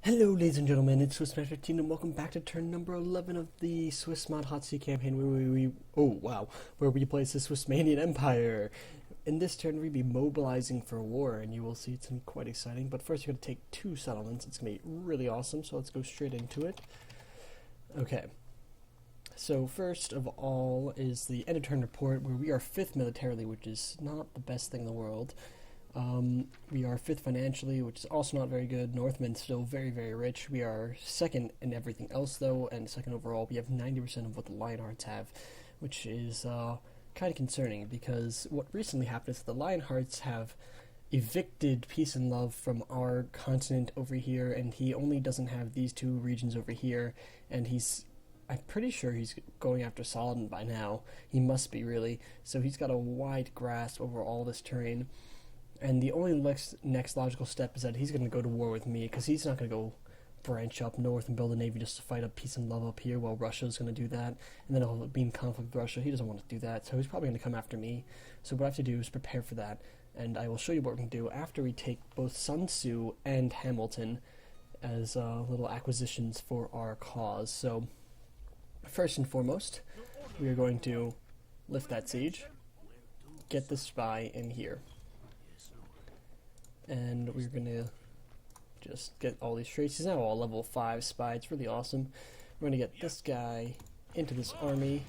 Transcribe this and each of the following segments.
Hello ladies and gentlemen, it's Swissmod 15 and welcome back to turn number 11 of the Swissmod Hotseat campaign where we place the Swissmanian Empire. In this turn we'll be mobilizing for war and you will see it's going to be quite exciting, but first you're going to take 2 settlements. It's going to be really awesome, so let's go straight into it. Okay, so first of all is the end of turn report where we are 5th militarily, which is not the best thing in the world. We are 5th financially, which is also not very good. Northmen still very, very rich. We are 2nd in everything else, though, and 2nd overall. We have 90% of what the Lionhearts have, which is kind of concerning, because what recently happened is the Lionhearts have evicted Peace and Love from our continent over here, and he only doesn't have these 2 regions over here, and I'm pretty sure he's going after Saladin by now. He must be, really. So he's got a wide grasp over all this terrain. And the only next logical step is that he's going to go to war with me, because he's not going to go branch up north and build a navy just to fight up Peace and Love up here while Russia's going to do that. And then he'll be in conflict with Russia. He doesn't want to do that, so he's probably going to come after me. So what I have to do is prepare for that. And I will show you what we're going to do after we take both Sun Tzu and Hamilton as little acquisitions for our cause. So first and foremost, we are going to lift that siege, get the spy in here. And we're going to just get all these traits. He's now all level 5 spy. It's really awesome. We're going to get this guy into this army,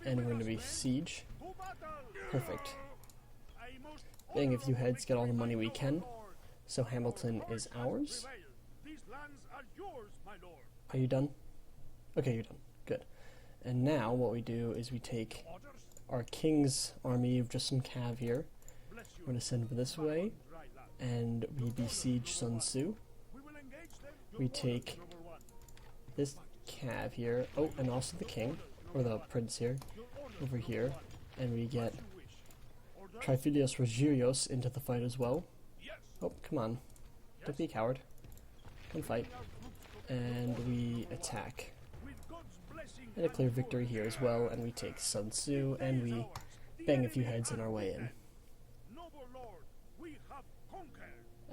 and we're going to be siege. Perfect. Bang a few heads, get all the money we can. So Hamilton is ours. Are you done? Okay, you're done. Good. And now what we do is we take our king's army of just some cav here. We're going to send them this way. And we besiege Sun Tzu. We take this cav here, oh, and also the king, or the prince here, over here, and we get Trifilius Rogerios into the fight as well. Oh, come on, don't be a coward, come fight, and we attack, and a clear victory here as well, and we take Sun Tzu, and we bang a few heads on our way in.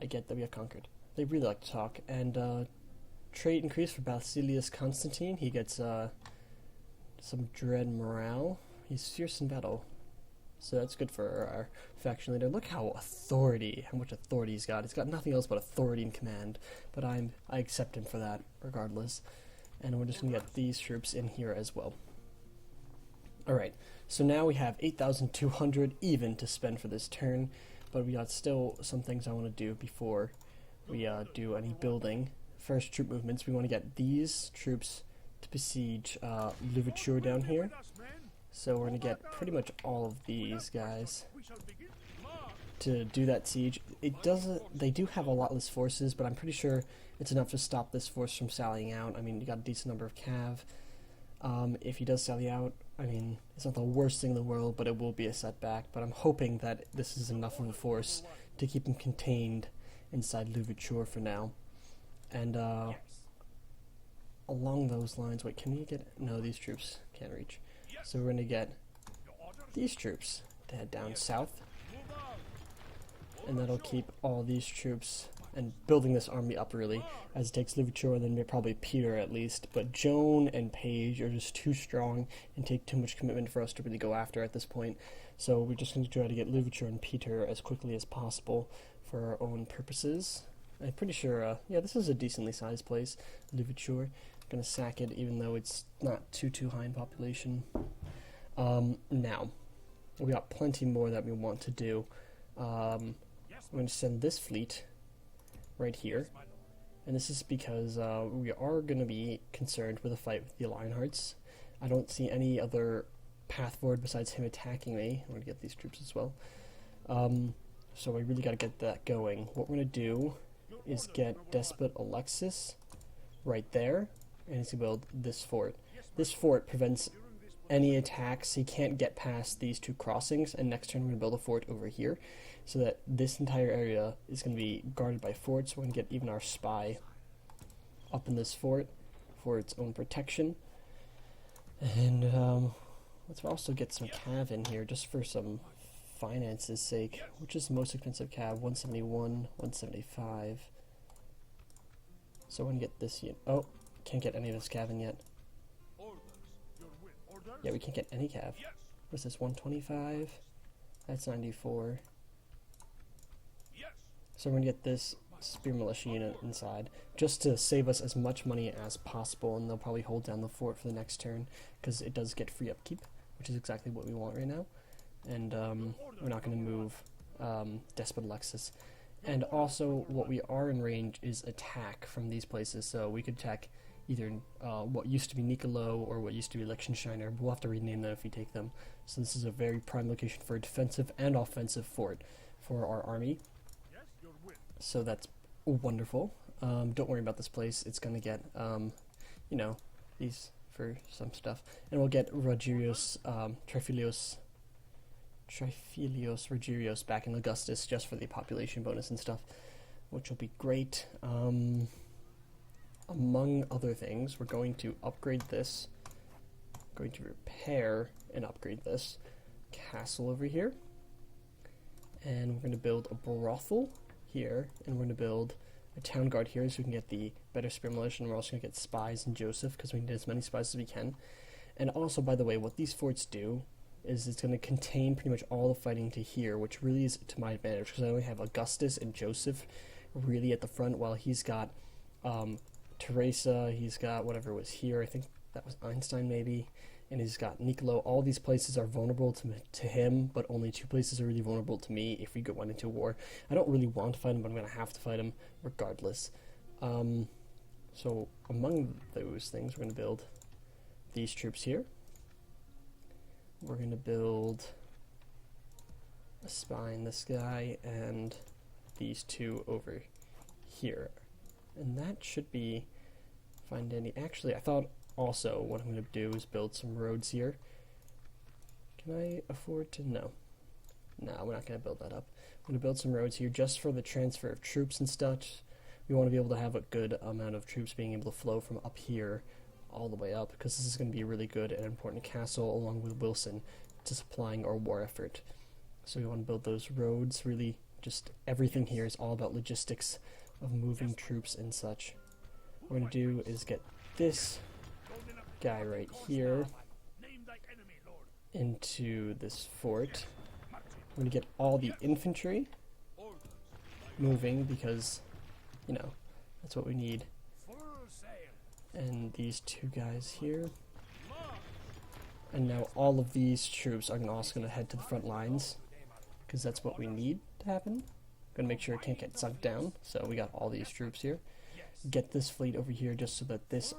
I get that we have conquered. They really like to talk. And trait increase for Basilius Constantine. He gets some dread morale. He's fierce in battle, so that's good for our faction leader. Look how much authority he's got. He's got nothing else but authority and command. But I accept him for that regardless. And we're just gonna get these troops in here as well. All right. So now we have 8,200 even to spend for this turn. But we got still some things I want to do before we do any building. First, troop movements. We want to get these troops to besiege Louverture down here. So we're going to get pretty much all of these guys to do that siege. They do have a lot less forces, but I'm pretty sure it's enough to stop this force from sallying out. I mean, you got a decent number of cav. If he does sally out, I mean, it's not the worst thing in the world, but it will be a setback. But I'm hoping that this is enough of a force to keep him contained inside Louverture for now. And along those lines, wait, can we get... No, these troops can't reach. So we're going to get these troops to head down south. And that'll keep all these troops and building this army up, really, as it takes Louverture and then probably Peter at least. But Joan and Paige are just too strong and take too much commitment for us to really go after at this point. So we're just going to try to get Louverture and Peter as quickly as possible for our own purposes. I'm pretty sure, yeah, this is a decently sized place, Louverture. I'm going to sack it even though it's not too high in population. Now, we got plenty more that we want to do. I'm going to send this fleet right here, and this is because we are going to be concerned with a fight with the Lionhearts. I don't see any other path forward besides him attacking me. I'm going to get these troops as well. So we really got to get that going. What we're going to do is get Despot Alexis right there, and he's going to build this fort. This fort prevents any attacks. He can't get past these 2 crossings, and next turn we're going to build a fort over here, so that this entire area is going to be guarded by forts. We're going to get even our spy up in this fort for its own protection. And let's also get some cav in here just for some finances sake. Which is the most expensive cav? 171, 175. So we're gonna get this unit. Oh, can't get any of this cav in yet. Yeah, we can't get any cav. What's this, 125? That's 94. So we're gonna get this spear militia unit inside, just to save us as much money as possible, and they'll probably hold down the fort for the next turn, because it does get free upkeep, which is exactly what we want right now. And we're not gonna move Despot Alexis. And also, what we are in range is attack from these places, so we could attack either what used to be Nicolo or what used to be Liechtensteiner, but we'll have to rename them if we take them. So this is a very prime location for a defensive and offensive fort for our army. So that's wonderful. Don't worry about this place, it's gonna get, you know, these for some stuff. And we'll get Rogerius, Trifilios Rogerius back in Augustus just for the population bonus and stuff, which will be great. Among other things, we're going to upgrade this, going to repair and upgrade this castle over here, and we're going to build a brothel here, and we're going to build a town guard here so we can get the better spear militia, and we're also going to get spies in Joseph because we need as many spies as we can. And also, by the way, what these forts do is it's going to contain pretty much all the fighting to here, which really is to my advantage because I only have Augustus and Joseph really at the front, while he's got Teresa, he's got whatever was here, I think that was Einstein maybe, and he's got Nicolo. All these places are vulnerable to him, but only 2 places are really vulnerable to me if we went into war. I don't really want to fight him, but I'm going to have to fight him regardless. So among those things, we're going to build these troops here. We're going to build a spy in this guy, and these 2 over here. And that should be fine dandy. Actually, I thought also what I'm going to do is build some roads here. Can I afford to? No. No, we're not going to build that up. I'm going to build some roads here just for the transfer of troops and stuff. We want to be able to have a good amount of troops being able to flow from up here all the way up, because this is going to be a really good and important castle along with Wilson to supplying our war effort. So we want to build those roads. Really, just everything here is all about logistics of moving troops and such. What we're going to do is get this guy right here into this fort. We're going to get all the infantry moving because, you know, that's what we need. And these 2 guys here. And now all of these troops are also going to head to the front lines because that's what we need to happen. Gonna make sure it can't get sunk down, so we got all these troops here. Get this fleet over here just so that this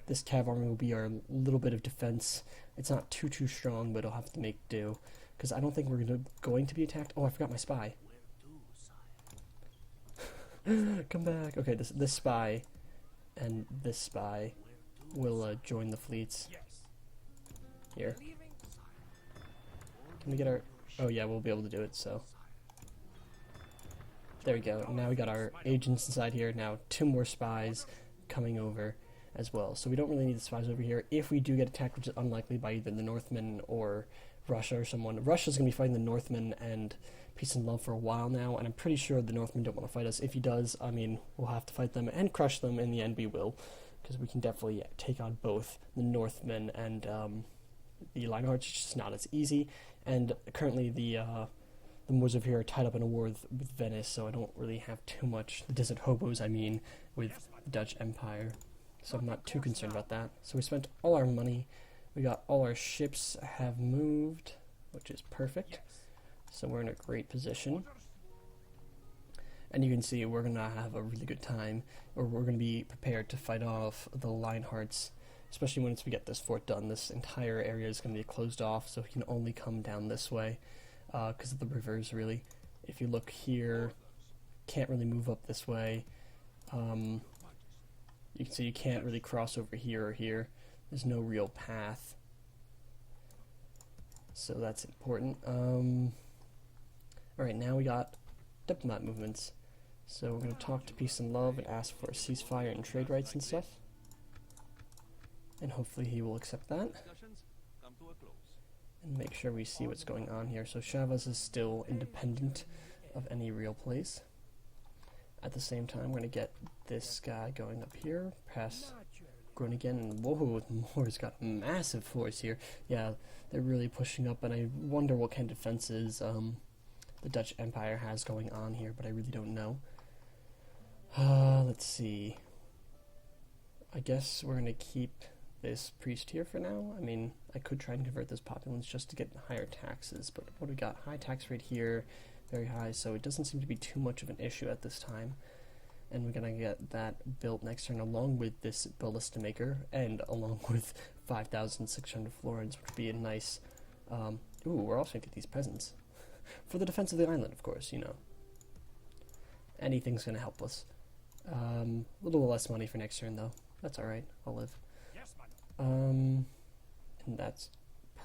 cav army will be our little bit of defense. It's not too strong, but it'll have to make do, because I don't think we're going to be attacked. Oh, I forgot my spy. Come back. Okay, this spy and this spy will join the fleets here. Can we get our... Oh yeah, we'll be able to do it, so... There we go. Now we got our agents inside here. Now 2 more spies coming over as well. So we don't really need the spies over here. If we do get attacked, which is unlikely, by either the Northmen or Russia or someone. Russia's going to be fighting the Northmen and Peace and Love for a while now, and I'm pretty sure the Northmen don't want to fight us. If he does, I mean, we'll have to fight them and crush them. In the end, we will, because we can definitely take on both the Northmen and the Lionhearts. It's just not as easy. And currently the Moors over here are tied up in a war with Venice, so I don't really have too much, the desert hobos I mean, with the Dutch Empire, so I'm not too concerned about that. So we spent all our money, we got all our ships have moved, which is perfect, so we're in a great position. And you can see we're going to have a really good time, or we're going to be prepared to fight off the Lionhearts, especially once we get this fort done. This entire area is going to be closed off, so he can only come down this way. Because of the rivers, really. If you look here, can't really move up this way. You can see you can't really cross over here or here. There's no real path. So that's important. Alright, now we got diplomat movements. So we're going to talk to Peace and Love and ask for a ceasefire and trade rights and stuff. And hopefully he will accept that. And make sure we see what's going on here. So Chavez is still independent of any real place. At the same time, we're going to get this guy going up here, past again, and whoa, Moore's got massive force here. Yeah, they're really pushing up, and I wonder what kind of defenses the Dutch Empire has going on here, but I really don't know. Let's see. I guess we're gonna keep this priest here for now. I mean, I could try and convert this populace just to get higher taxes, but what do we got? High tax rate here, very high, so it doesn't seem to be too much of an issue at this time. And we're gonna get that built next turn along with this ballista maker and along with 5,600 florins, which would be a nice, ooh, we're also gonna get these peasants. For the defense of the island, of course, you know. Anything's gonna help us. A little less money for next turn though. That's alright, I'll live. And that's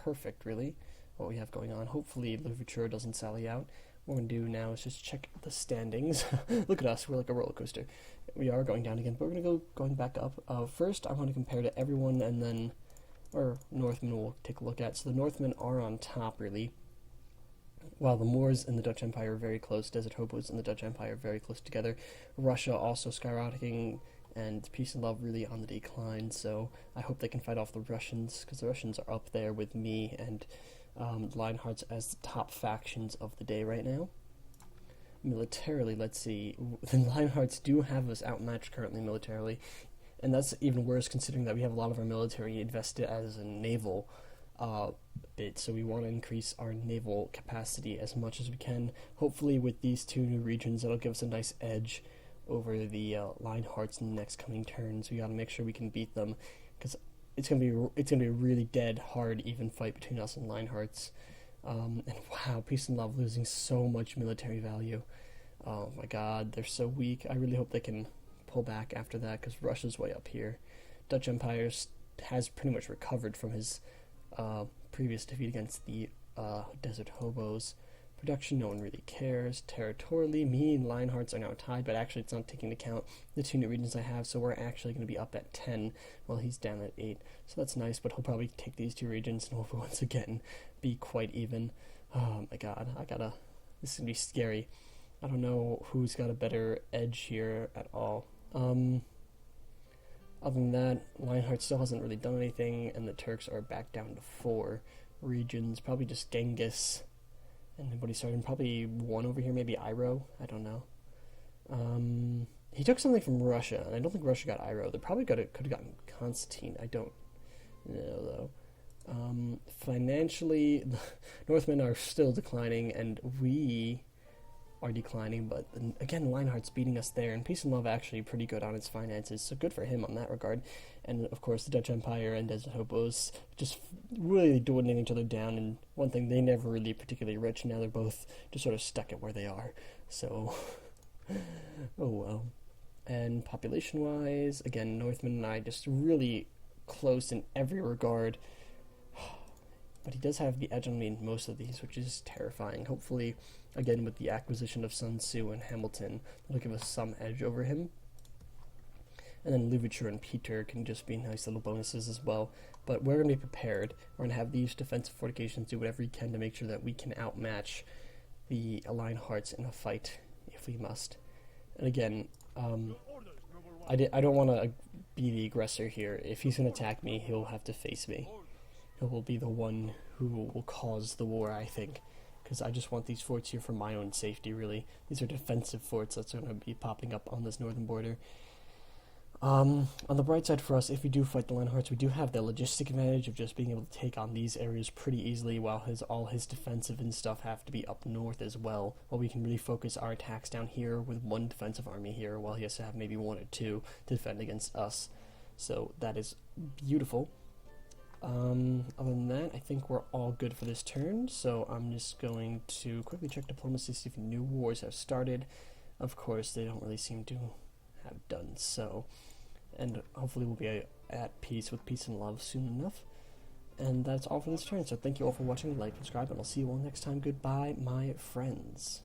perfect, really, what we have going on. Hopefully Louverture doesn't sally out. What we're going to do now is just check the standings. Look at us, we're like a roller coaster. We are going down again, but we're going to going back up. First, I want to compare to everyone, and then, or Northmen we'll take a look at. So the Northmen are on top, really, while the Moors and the Dutch Empire are very close. Desert Hobos and the Dutch Empire are very close together. Russia also skyrocketing, and peace and love really on the decline, so I hope they can fight off the Russians, because the Russians are up there with me and Lionhearts as the top factions of the day right now. Militarily, let's see, the Lionhearts do have us outmatched currently militarily, and that's even worse considering that we have a lot of our military invested as a naval bit, so we want to increase our naval capacity as much as we can. Hopefully with these two new regions, that'll give us a nice edge over the Lionhearts in the next coming turns. We got to make sure we can beat them, because it's gonna be a really dead hard even fight between us and Lionhearts. And wow, peace and love losing so much military value. Oh my god, they're so weak. I really hope they can pull back after that, because Russia's way up here. Dutch Empire has pretty much recovered from his previous defeat against the Desert Hobos. Production, no one really cares. Territorially, me and Lionhearts are now tied, but actually it's not taking into account the two new regions I have, so we're actually going to be up at 10 while he's down at 8. So that's nice, but he'll probably take these two regions and hopefully once again be quite even. Oh my god, this is going to be scary. I don't know who's got a better edge here at all. Other than that, Lionheart still hasn't really done anything, and the Turks are back down to 4 regions, probably just Genghis. And nobody started, probably one over here, maybe Iro, I don't know. He took something from Russia, and I don't think Russia got Iro. They probably could have gotten Constantine, I don't know though. Financially, the Northmen are still declining, and we are declining, but again, Lionheart's beating us there, and Peace and Love actually pretty good on its finances, so good for him on that regard. And of course, the Dutch Empire and Desert Hobos just really dwindling each other down, and one thing, they never really particularly rich, now they're both just sort of stuck at where they are, so, oh well. And population-wise, again, Northmen and I just really close in every regard, but he does have the edge on me in most of these, which is terrifying. Hopefully, again, with the acquisition of Sun Tzu and Hamilton, that'll give us some edge over him. And then Louverture and Peter can just be nice little bonuses as well. But we're going to be prepared. We're going to have these defensive fortifications do whatever we can to make sure that we can outmatch the Lionhearts in a fight, if we must. And again, I don't want to be the aggressor here. If he's going to attack me, he'll have to face me. He will be the one who will cause the war, I think. Because I just want these forts here for my own safety, really. These are defensive forts that's going to be popping up on this northern border. On the bright side for us, if we do fight the Lionhearts, we do have the logistic advantage of just being able to take on these areas pretty easily, while all his defensive and stuff have to be up north as well, while we can really focus our attacks down here with one defensive army here, while he has to have maybe 1 or 2 to defend against us. So that is beautiful. Other than that, I think we're all good for this turn, so I'm just going to quickly check diplomacy, see if new wars have started. Of course, they don't really seem to have done so, and hopefully we'll be at peace with peace and love soon enough. And that's all for this turn, so thank you all for watching, like, subscribe, and I'll see you all next time. Goodbye, my friends.